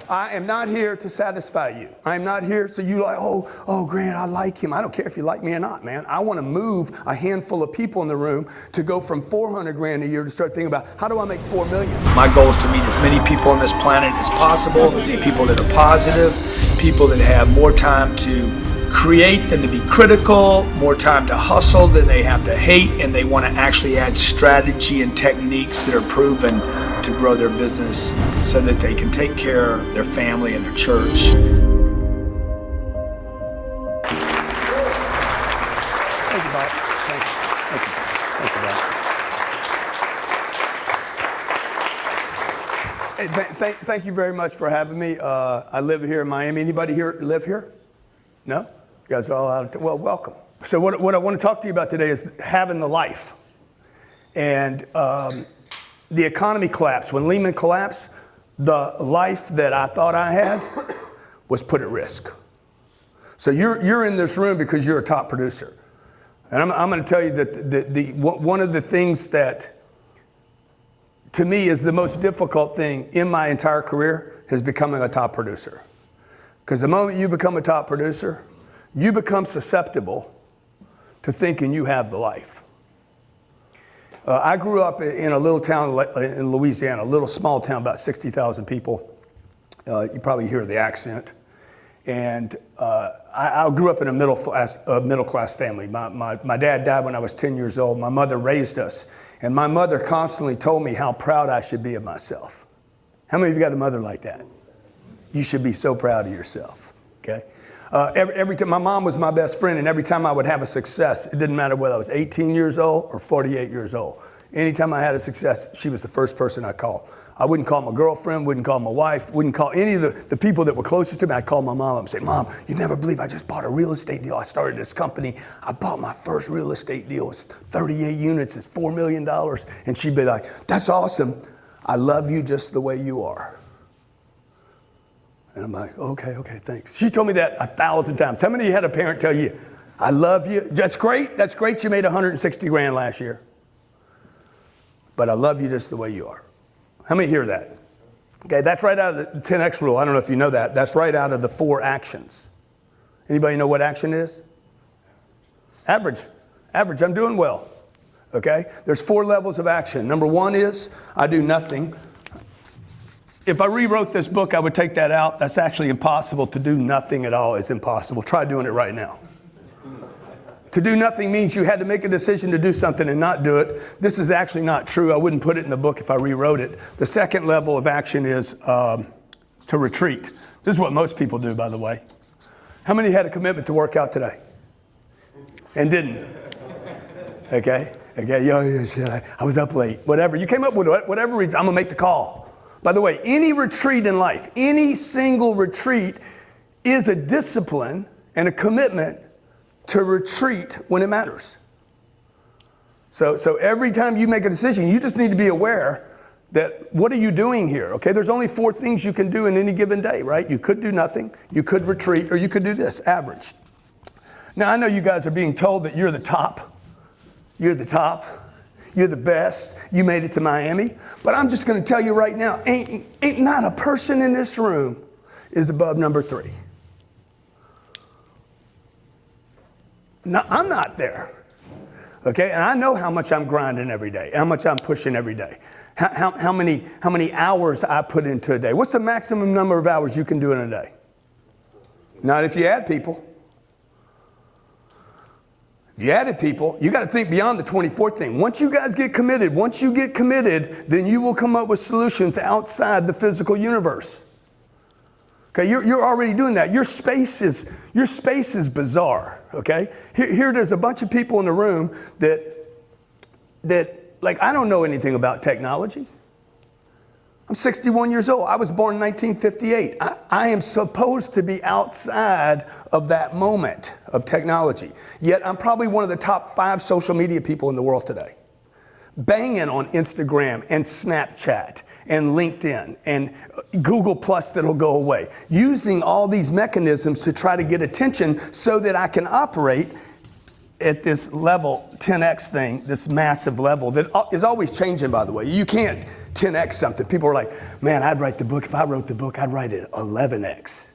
I am not here to satisfy you. I am not here so you like, oh, Grant, I like him. I don't care if you like me or not, man. I want to move a handful of people in the room to go from 400 grand a year to start thinking about how do I make 4 million? My goal is to meet as many people on this planet as possible, people that are positive, people that have more time to create than to be critical, more time to hustle than they have to hate, and they want to actually add strategy and techniques that are proven to grow their business so that they can take care of their family and their church. Thank you, Bob. Thank you. Hey, thank you very much for having me. I live here in Miami. Anybody here live here? No? You guys are all out. Well, welcome. So what I want to talk to you about today is having the life. And the economy collapsed. When Lehman collapsed, the life that I thought I had was put at risk. So you're in this room because you're a top producer. And I'm going to tell you that one of the things that to me is the most difficult thing in my entire career is becoming a top producer. Because the moment you become a top producer, you become susceptible to thinking you have the life. I grew up in a little town in Louisiana, a little small town, about 60,000 people. You probably hear the accent. And I grew up in a middle class family. My dad died when I was 10 years old. My mother raised us. And my mother constantly told me how proud I should be of myself. How many of you got a mother like that? You should be so proud of yourself, okay? Every time, my mom was my best friend, and every time I would have a success, it didn't matter whether I was 18 years old or 48 years old. Anytime I had a success, she was the first person I called. I wouldn't call my girlfriend, wouldn't call my wife, wouldn't call any of the people that were closest to me. I'd call my mom and say, Mom, you never believe I just bought a real estate deal. I started this company. I bought my first real estate deal. It's 38 units. It's $4 million. And she'd be like, that's awesome. I love you just the way you are. And I'm like, okay, thanks. She told me that 1,000 times. How many of you had a parent tell you, I love you? That's great. You made 160 grand last year. But I love you just the way you are. How many hear that? Okay, that's right out of the 10X rule. I don't know if you know that. That's right out of the 4 actions. Anybody know what action is? Average. I'm doing well. Okay? There's 4 levels of action. Number 1 is I do nothing. If I rewrote this book, I would take that out. That's actually impossible. To do nothing at all is impossible. Try doing it right now. To do nothing means you had to make a decision to do something and not do it. This is actually not true. I wouldn't put it in the book if I rewrote it. The second level of action is to retreat. This is what most people do, by the way. How many had a commitment to work out today and didn't? Okay, I was up late. Whatever. You came up with whatever reason. I'm going to make the call. By the way, any retreat in life, any single retreat is a discipline and a commitment to retreat when it matters. So every time you make a decision, you just need to be aware that what are you doing here? Okay, there's only 4 things you can do in any given day, right? You could do nothing, you could retreat, or you could do this, average. Now I know you guys are being told that you're the top. You're the best. You made it to Miami. But I'm just going to tell you right now, ain't not a person in this room is above number 3. No, I'm not there. Okay, and I know how much I'm grinding every day, how much I'm pushing every day, how many hours I put into a day. What's the maximum number of hours you can do in a day? Not if you add people. If you added people, you got to think beyond the 24th thing. Once you guys get committed, then you will come up with solutions outside the physical universe. Okay, you're already doing that. Your space is bizarre. Okay, here there's a bunch of people in the room that like I don't know anything about technology. I'm 61 years old. I was born in 1958. I am supposed to be outside of that moment of technology. Yet I'm probably one of the top 5 social media people in the world today. Banging on Instagram and Snapchat and LinkedIn and Google Plus that'll go away. Using all these mechanisms to try to get attention so that I can operate at this level 10X thing, this massive level that is always changing, by the way. You can't 10x something. People are like, man, I'd write the book. If I wrote the book, I'd write it 11x.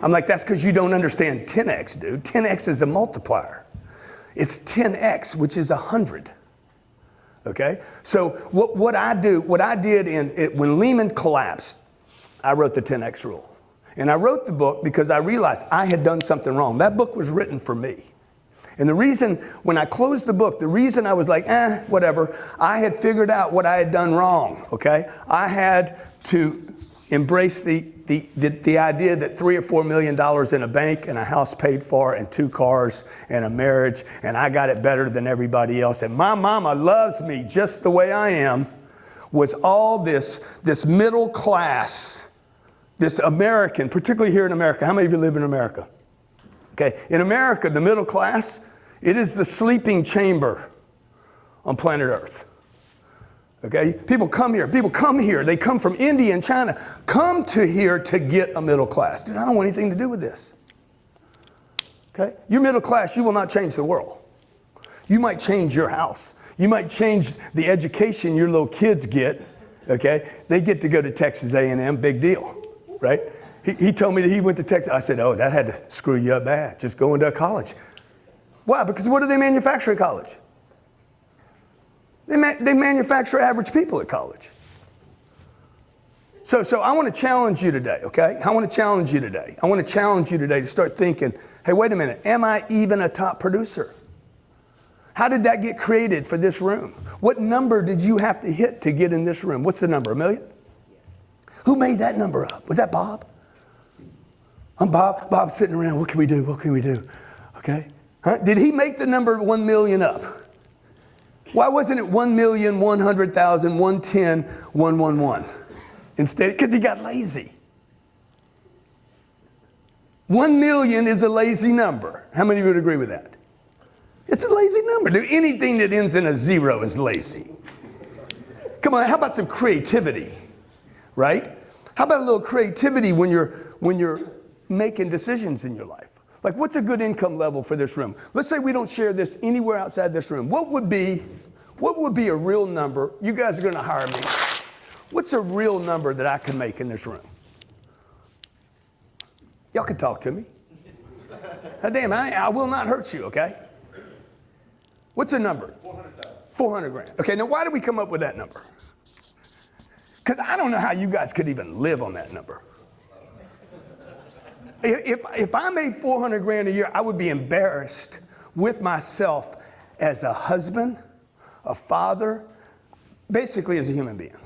I'm like, that's because you don't understand 10x, dude. 10x is a multiplier. It's 10x, which is 100. Okay? So what I did when Lehman collapsed, I wrote the 10x rule. And I wrote the book because I realized I had done something wrong. That book was written for me. And the reason, when I closed the book, the reason I was like, whatever, I had figured out what I had done wrong, okay? I had to embrace the idea that $3 or $4 million in a bank and a house paid for and 2 cars and a marriage, and I got it better than everybody else. And my mama loves me just the way I am, was all this middle class, this American, particularly here in America. How many of you live in America? Okay, in America, the middle class, it is the sleeping chamber on planet Earth. Okay, people come here. They come from India and China, come to here to get a middle class. Dude, I don't want anything to do with this. Okay, you're middle class, you will not change the world. You might change your house. You might change the education your little kids get. Okay, they get to go to Texas A&M, big deal, right? He told me that he went to Texas. I said, oh, that had to screw you up bad, just going to college. Why? Because what do they manufacture at college? They manufacture average people at college. So I want to challenge you today, okay? I want to challenge you today. I want to challenge you today to start thinking, hey, wait a minute, am I even a top producer? How did that get created for this room? What number did you have to hit to get in this room? What's the number, 1 million? Who made that number up? Was that Bob? I'm Bob. Bob's sitting around. What can we do? What can we do? Okay. Huh? Did he make the number 1 million up? Why wasn't it 1,100,000, 110, 111? Instead, because he got lazy. 1 million is a lazy number. How many of you would agree with that? It's a lazy number. Dude, anything that ends in a 0 is lazy. Come on, how about some creativity? Right? How about a little creativity when you're making decisions in your life? Like, what's a good income level for this room? Let's say we don't share this anywhere outside this room. What would be a real number? You guys are going to hire me. What's a real number that I can make in this room? Y'all can talk to me. Now, damn, I will not hurt you, okay? What's a number? 400,000. 400 grand. Okay, now why did we come up with that number? Because I don't know how you guys could even live on that number. If I made 400 grand a year, I would be embarrassed with myself as a husband, a father, basically as a human being.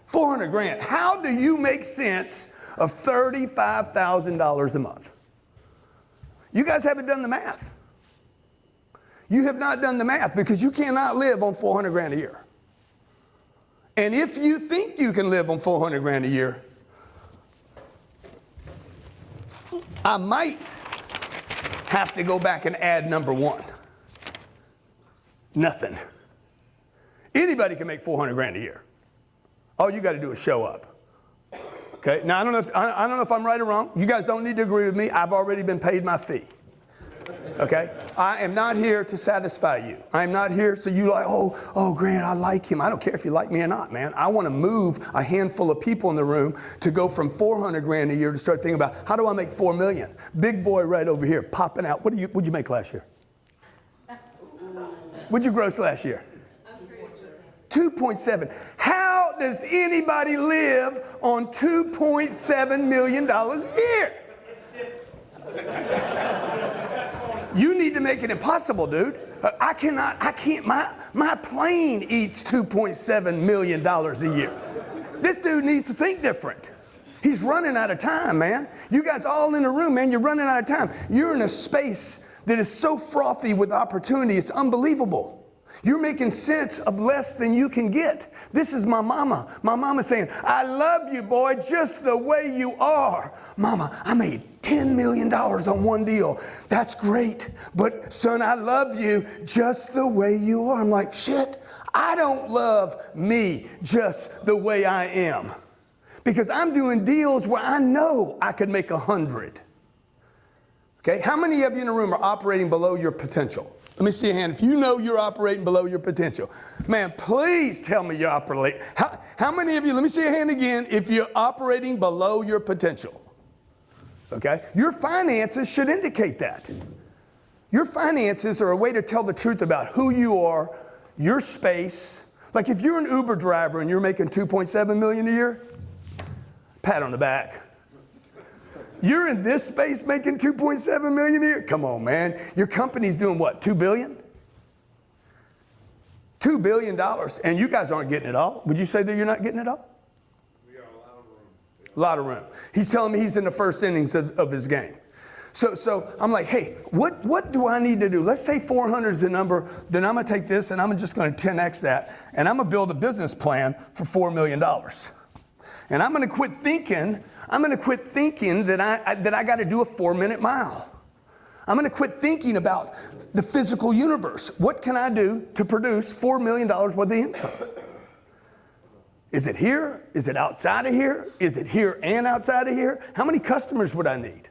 400 grand. How do you make sense of $35,000 a month? You guys haven't done the math. You have not done the math because you cannot live on 400 grand a year. And if you think you can live on 400 grand a year, I might have to go back and add number 1. Nothing. Anybody can make 400 grand a year. All you got to do is show up. Okay. Now I don't know if I'm right or wrong. You guys don't need to agree with me. I've already been paid my fee. Okay? I am not here to satisfy you. I am not here so you like, oh, Grant, I like him. I don't care if you like me or not, man. I want to move a handful of people in the room to go from 400 grand a year to start thinking about how do I make 4 million? Big boy right over here popping out. What'd you make last year? What'd you gross last year? 2.7. How does anybody live on $2.7 million a year? You need to make it impossible, dude. I can't, my plane eats $2.7 million a year. This dude needs to think different. He's running out of time, man. You guys all in the room, man, you're running out of time. You're in a space that is so frothy with opportunity, it's unbelievable. You're making sense of less than you can get. This is my mama. My mama saying, I love you, boy, just the way you are. Mama, I made $10 million on one deal. That's great. But son, I love you just the way you are. I'm like, shit, I don't love me just the way I am. Because I'm doing deals where I know I could make 100. Okay, how many of you in the room are operating below your potential? Let me see a hand. If you know you're operating below your potential. Man, please tell me you're operating. How many of you, let me see a hand again, if you're operating below your potential? Okay? Your finances should indicate that. Your finances are a way to tell the truth about who you are, your space. Like if you're an Uber driver and you're making $2.7 million a year, pat on the back. You're in this space making $2.7 million a year? Come on, man. Your company's doing what, $2 billion? $2 billion, and you guys aren't getting it all. Would you say that you're not getting it all? We got a lot of room. A lot of room. He's telling me he's in the first innings of his game. So I'm like, hey, what do I need to do? Let's say 400 is the number. Then I'm going to take this and I'm just going to 10x that. And I'm going to build a business plan for $4 million. And I'm going to quit thinking that I got to do a 4-minute mile. I'm going to quit thinking about the physical universe. What can I do to produce $4 million worth of income? Is it here? Is it outside of here? Is it here and outside of here? How many customers would I need?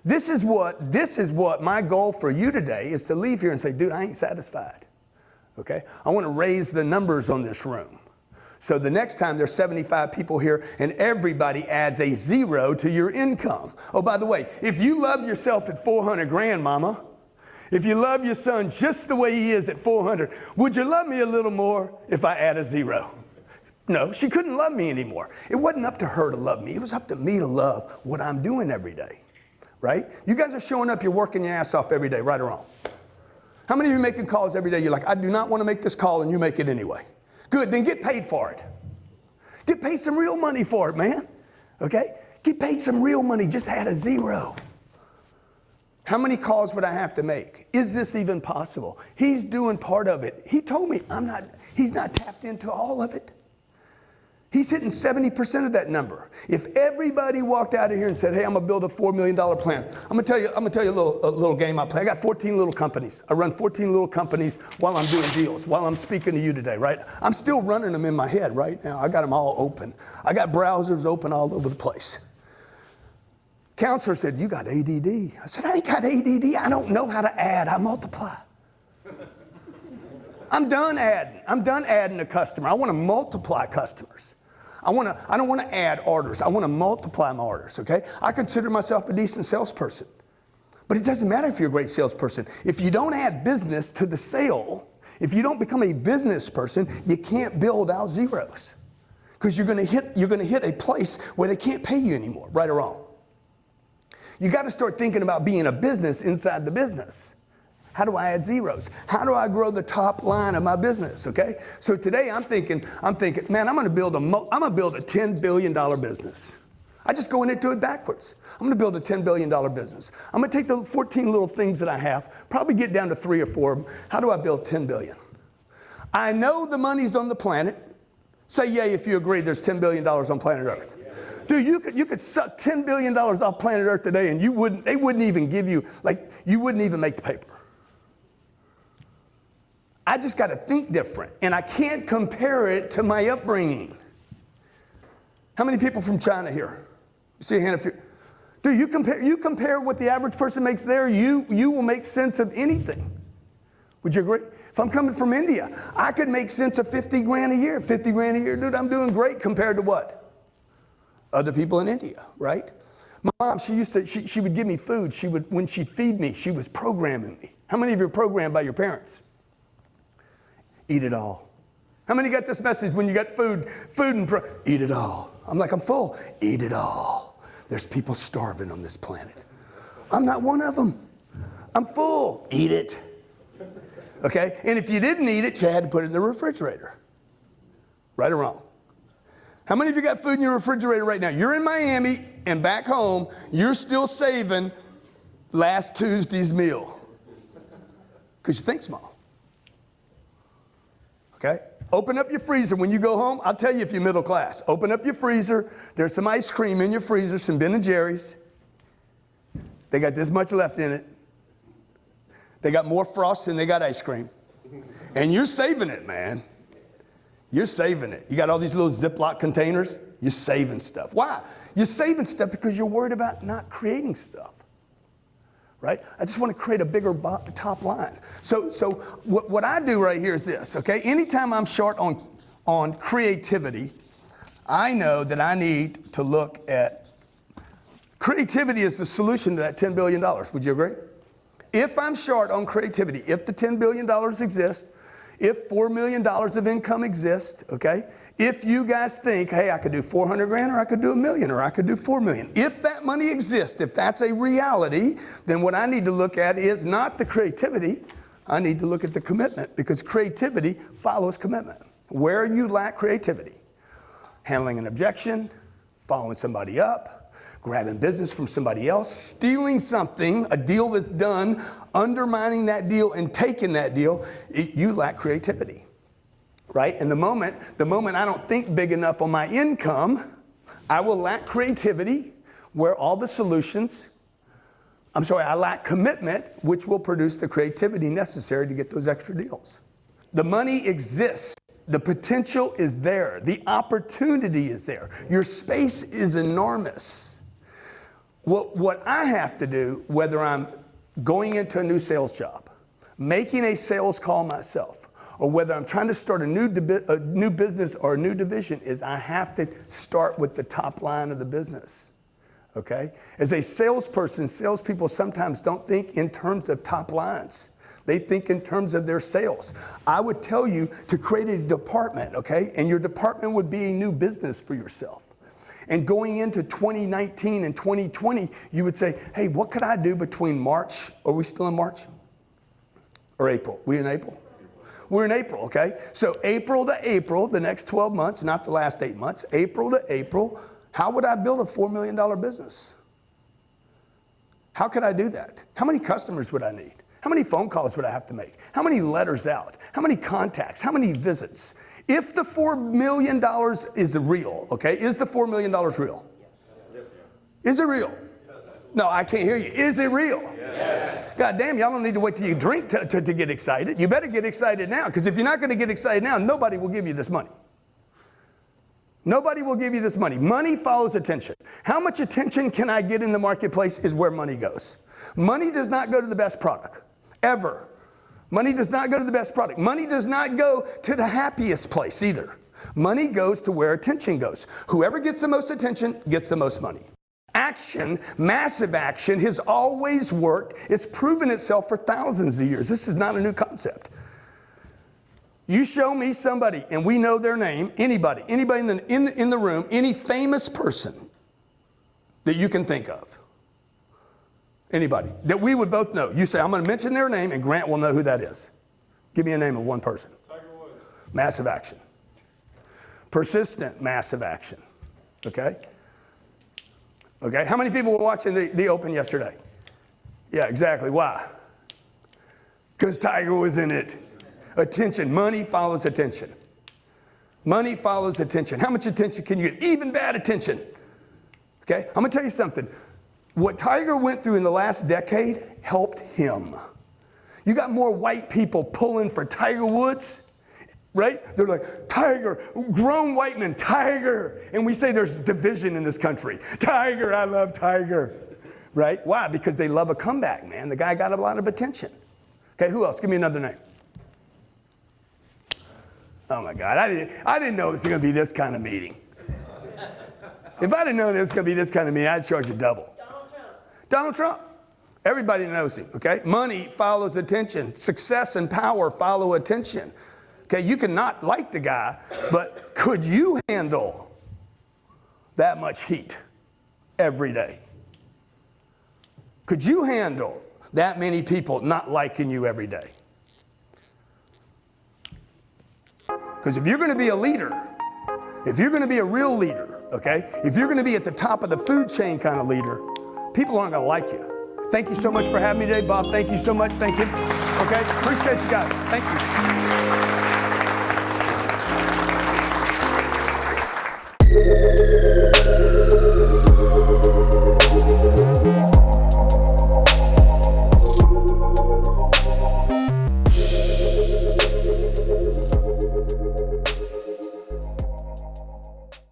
This is what my goal for you today is, to leave here and say, dude, I ain't satisfied. Okay? I want to raise the numbers on this room. So the next time there's 75 people here and everybody adds a 0 to your income. Oh, by the way, if you love yourself at 400 grand, mama, if you love your son just the way he is at 400, would you love me a little more if I add a 0? No, she couldn't love me anymore. It wasn't up to her to love me. It was up to me to love what I'm doing every day, right? You guys are showing up, you're working your ass off every day, right or wrong? How many of you are making calls every day? You're like, I do not want to make this call, and you make it anyway. Good, then get paid for it. Get paid some real money for it, man. Okay? Get paid some real money, just add a 0. How many calls would I have to make? Is this even possible? He's doing part of it. He told me he's not tapped into all of it. He's hitting 70% of that number. If everybody walked out of here and said, hey, I'm going to build a $4 million plan. I'm going to tell you a little game I play. I got 14 little companies. I run 14 little companies while I'm doing deals, while I'm speaking to you today, right? I'm still running them in my head right now. I got them all open. I got browsers open all over the place. Counselor said, you got ADD. I said, I ain't got ADD. I don't know how to add. I multiply. I'm done adding. I'm done adding a customer. I want to multiply customers. I don't want to add orders. I want to multiply my orders, okay? I consider myself a decent salesperson. But it doesn't matter if you're a great salesperson. If you don't add business to the sale, if you don't become a business person, you can't build out zeros. Because you're going to hit a place where they can't pay you anymore, right or wrong. You got to start thinking about being a business inside the business. How do I add zeros? How do I grow the top line of my business, okay? So today I'm thinking, man, I'm going to build a $10 billion business. I just go into it backwards. I'm going to build a $10 billion business. I'm going to take the 14 little things that I have, probably get down to 3 or 4 of them. How do I build 10 billion? I know the money's on the planet. Say yay if you agree there's $10 billion on planet Earth. Dude, you could suck $10 billion off planet Earth today and they wouldn't even give you, you wouldn't even make the paper. I just got to think different, and I can't compare it to my upbringing. How many people from China here? See a hand if you. Dude, you compare what the average person makes there, you will make sense of anything. Would you agree? If I'm coming from India, I could make sense of 50 grand a year. 50 grand a year, dude, I'm doing great compared to what? Other people in India, right? My mom, she would give me food. When she'd feed me, she was programming me. How many of you are programmed by your parents? Eat it all. How many got this message when you got food and eat it all? I'm like, I'm full. Eat it all. There's people starving on this planet. I'm not one of them. I'm full. Eat it. Okay? And if you didn't eat it, you had to put it in the refrigerator. Right or wrong? How many of you got food in your refrigerator right now? You're in Miami and back home, you're still saving last Tuesday's meal. Because you think small. Okay? Open up your freezer when you go home. I'll tell you if you're middle class. Open up your freezer. There's some ice cream in your freezer, some Ben & Jerry's. They got this much left in it. They got more frost than they got ice cream. And you're saving it, man. You're saving it. You got all these little Ziploc containers. You're saving stuff. Why? You're saving stuff because you're worried about not creating stuff. right? I just want to create a bigger top line. So what I do right here is this, okay? Anytime I'm short on creativity, I know that I need to look at creativity is the solution to that $10 billion. Would you agree? If I'm short on creativity, if the $10 billion exists, if $4 million of income exists, okay? If you guys think, hey, I could do 400 grand, or I could do $1 million, or I could do 4 million. If that money exists, if that's a reality, then what I need to look at is not the creativity, I need to look at the commitment, because creativity follows commitment. Where you lack creativity, handling an objection, following somebody up, grabbing business from somebody else, stealing something, a deal that's done, undermining that deal and taking that deal, you lack creativity, right? And the moment I don't think big enough on my income, I will lack creativity where all the solutions, I lack commitment, which will produce the creativity necessary to get those extra deals. The money exists. The potential is there. The opportunity is there. Your space is enormous. What I have to do, whether I'm going into a new sales job, making a sales call myself, or whether I'm trying to start a new business or a new division, is I have to start with the top line of the business, okay? As a salesperson, salespeople sometimes don't think in terms of top lines. They think in terms of their sales. I would tell you to create a department, okay? And your department would be a new business for yourself. And going into 2019 and 2020, you would say, hey, what could I do between March? Are we still in March? Or April? We in April? We're in April, okay? So April to April, the next 12 months, not the last 8 months, April to April, how would I build a $4 million business? How could I do that? How many customers would I need? How many phone calls would I have to make? How many letters out? How many contacts? How many visits? If the $4 million is real, okay, is the $4 million real? Is it real? No, I can't hear you. Is it real? Yes. God damn, y'all don't need to wait till you drink to get excited. You better get excited now, because if you're not going to get excited now, nobody will give you this money. Nobody will give you this money. Money follows attention. How much attention can I get in the marketplace is where money goes. Money does not go to the best product, ever. Money does not go to the best product. Money does not go to the happiest place either. Money goes to where attention goes. Whoever gets the most attention gets the most money. Action, massive action, has always worked. It's proven itself for thousands of years. This is not a new concept. You show me somebody, and we know their name, anybody in the room, any famous person that you can think of. Anybody that we would both know. You say, I'm going to mention their name, and Grant will know who that is. Give me a name of one person. Tiger Woods. Massive action. Persistent, massive action. Okay? Okay, how many people were watching the Open yesterday? Yeah, exactly. Why? Because Tiger was in it. Attention. Money follows attention. Money follows attention. How much attention can you get? Even bad attention. Okay? I'm going to tell you something. What Tiger went through in the last decade helped him. You got more white people pulling for Tiger Woods, right? They're like, Tiger, grown white men, Tiger. And we say there's division in this country. Tiger, I love Tiger. Right? Why? Because they love a comeback, man. The guy got a lot of attention. Okay, who else? Give me another name. Oh my God, I didn't know it was going to be this kind of meeting. If I didn't know it was going to be this kind of meeting, I'd charge you double. Donald Trump. Everybody knows him, okay? Money follows attention. Success and power follow attention. Okay, you can not like the guy, but could you handle that much heat every day? Could you handle that many people not liking you every day? Because if you're going to be a leader, if you're going to be a real leader, okay, if you're going to be at the top of the food chain kind of leader, people aren't going to like you. Thank you so much for having me today, Bob. Thank you so much. Thank you. Okay, appreciate you guys. Thank you.